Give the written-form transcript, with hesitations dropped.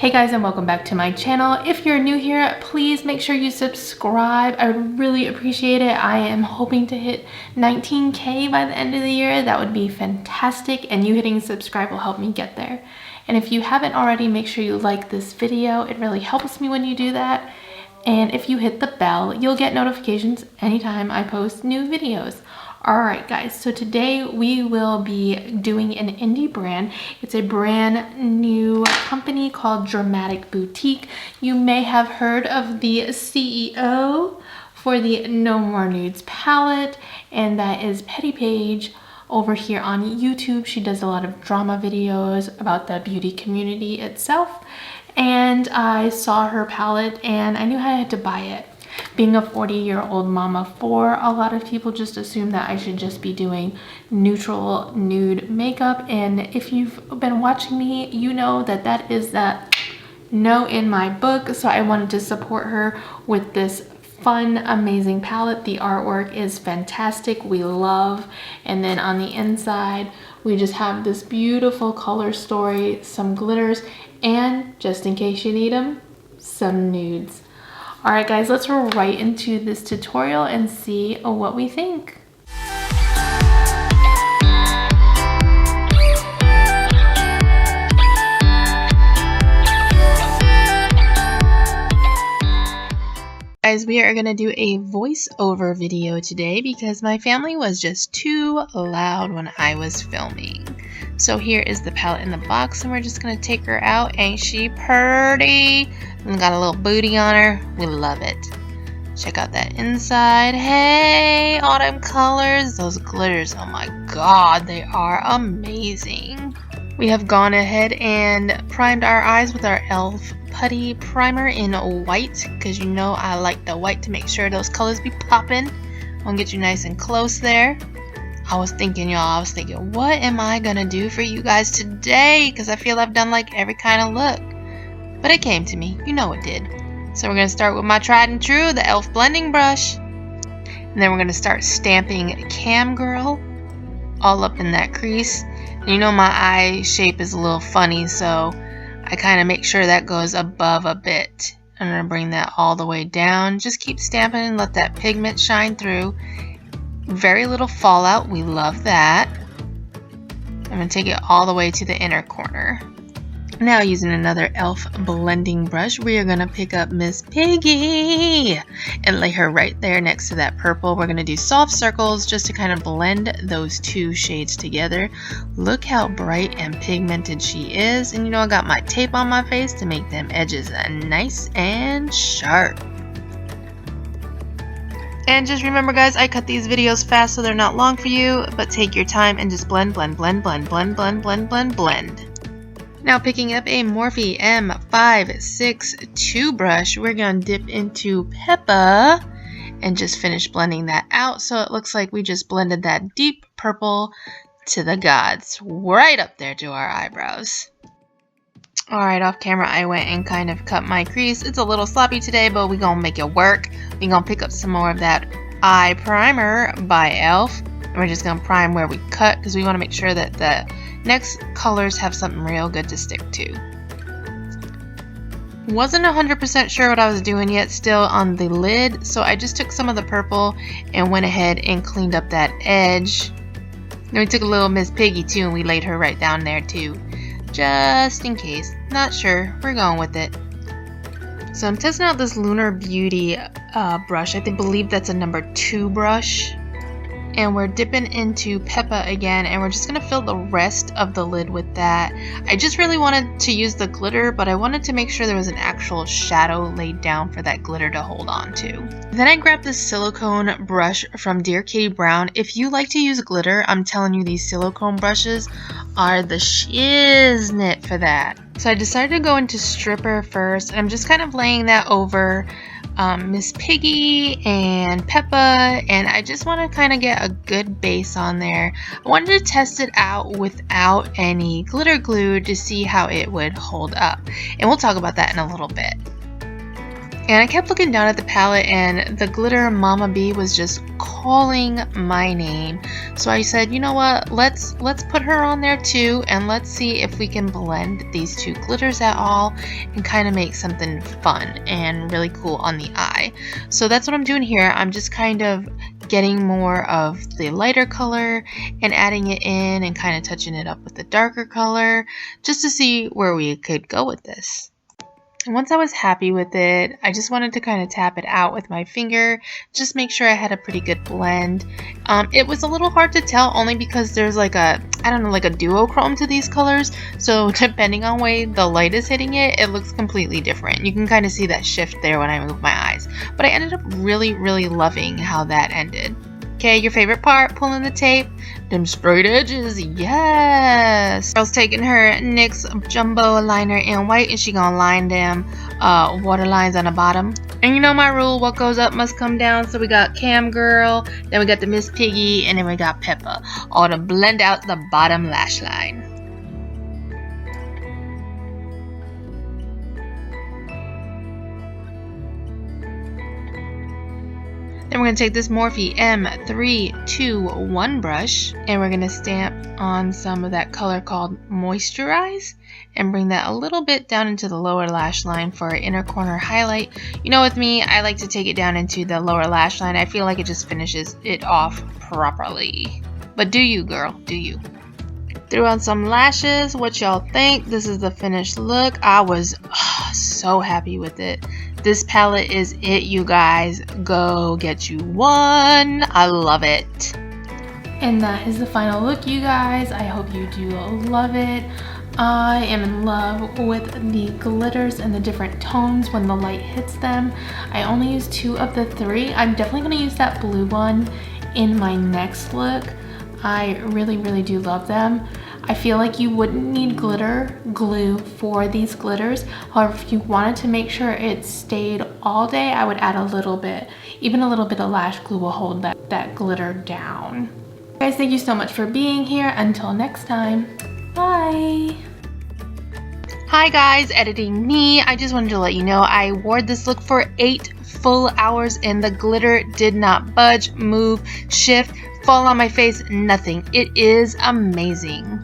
Hey guys, and welcome back to my channel. If you're new here, please make sure you subscribe. I would really appreciate it. I am hoping to hit 19K by the end of the year. That would be fantastic, and you hitting subscribe will help me get there. And if you haven't already, make sure you like this video. It really helps me when you do that. And if you hit the bell, you'll get notifications anytime I post new videos. Alright guys, so today we will be doing an indie brand. It's a brand new company called Dramatique Boutique. You may have heard of the CEO for the No More Nudes palette, and that is Petty Page over here on YouTube. She does a lot of drama videos about the beauty community itself, and I saw her palette and I knew I had to buy it. Being a 40-year-old mama of four, a lot of people just assume that I should just be doing neutral nude makeup, and if you've been watching me, you know that that is that no in my book. So I wanted to support her with this fun, amazing palette. The artwork is fantastic, we love. And then on the inside, we just have this beautiful color story, some glitters, and just in case you need them, some nudes. Alright guys, let's roll right into this tutorial and see what we think. Guys, we are going to do a voiceover video today because my family was just too loud when I was filming. So here is the palette in the box, and we're just going to take her out. Ain't she pretty? And got a little booty on her. We love it. Check out that inside. Hey, autumn colors. Those glitters, oh my god, they are amazing. We have gone ahead and primed our eyes with our e.l.f. putty primer in white, because you know I like the white to make sure those colors be popping. I'm gonna get you nice and close there. I was thinking, what am I gonna do for you guys today? Because I feel I've done like every kind of look. But it came to me, you know it did. So we're gonna start with my tried and true, the e.l.f. blending brush. And then we're gonna start stamping Cam Girl all up in that crease. And you know my eye shape is a little funny, so I kind of make sure that goes above a bit. I'm gonna bring that all the way down. Just keep stamping and let that pigment shine through. Very little fallout, we love that. I'm gonna take it all the way to the inner corner. Now using another e.l.f. blending brush, we are gonna pick up Miss Piggy and lay her right there next to that purple. We're gonna do soft circles just to kind of blend those two shades together. Look how bright and pigmented she is. And you know I got my tape on my face to make them edges nice and sharp. And just remember guys, I cut these videos fast so they're not long for you, but take your time and just blend, blend, blend, blend, blend, blend, blend, blend, blend. Now picking up a Morphe M562 brush, we're going to dip into Peppa and just finish blending that out so it looks like we just blended that deep purple to the gods, right up there to our eyebrows. Alright, off camera I went and kind of cut my crease. It's a little sloppy today, but we're going to make it work. We're going to pick up some more of that eye primer by e.l.f. And we're just going to prime where we cut because we want to make sure that the next colors have something real good to stick to. Wasn't 100% sure what I was doing yet still on the lid, so I just took some of the purple and went ahead and cleaned up that edge. Then we took a little Miss Piggy too and we laid her right down there too. Just in case. Not sure. We're going with it. So I'm testing out this Lunar Beauty brush. I believe that's a number 2 brush. And we're dipping into Peppa again, and we're just going to fill the rest of the lid with that. I just really wanted to use the glitter, but I wanted to make sure there was an actual shadow laid down for that glitter to hold on to. Then I grabbed this silicone brush from Dear Katie Brown. If you like to use glitter, I'm telling you these silicone brushes are the shiznit for that. So I decided to go into Stripper first, and I'm just kind of laying that over Miss Piggy and Peppa, and I just want to kind of get a good base on there. I wanted to test it out without any glitter glue to see how it would hold up, and we'll talk about that in a little bit. And I kept looking down at the palette and the glitter Mama B was just calling my name. So I said, you know what, let's put her on there too, and let's see if we can blend these two glitters at all and kind of make something fun and really cool on the eye. So that's what I'm doing here. I'm just kind of getting more of the lighter color and adding it in and kind of touching it up with the darker color just to see where we could go with this. And once I was happy with it, I just wanted to kind of tap it out with my finger, just make sure I had a pretty good blend. It was a little hard to tell only because there's like a, I don't know, like a duochrome to these colors. So depending on way the light is hitting it, it looks completely different. You can kind of see that shift there when I move my eyes. But I ended up really, really loving how that ended. Okay, your favorite part, pulling the tape, them straight edges, yes! Girl's taking her NYX Jumbo liner in white and she gonna line them water lines on the bottom. And you know my rule, what goes up must come down, so we got Cam Girl, then we got the Miss Piggy, and then we got Peppa, all to blend out the bottom lash line. Then we're going to take this Morphe M321 brush and we're going to stamp on some of that color called Moisturize and bring that a little bit down into the lower lash line for our inner corner highlight. You know, with me, I like to take it down into the lower lash line. I feel like it just finishes it off properly. But do you, girl, do you. Threw on some lashes. What y'all think? This is the finished look. I was so happy with it. This palette is it, you guys. Go get you one. I love it. And that is the final look, you guys. I hope you do love it. I am in love with the glitters and the different tones when the light hits them. I only used 2 of the 3. I'm definitely going to use that blue one in my next look. I really, really do love them. I feel like you wouldn't need glitter glue for these glitters. However, if you wanted to make sure it stayed all day, I would add a little bit. Even a little bit of lash glue will hold that glitter down. Guys, thank you so much for being here. Until next time, bye. Hi guys, editing me. I just wanted to let you know I wore this look for 8 full hours and the glitter did not budge, move, shift, fall on my face, nothing. It is amazing.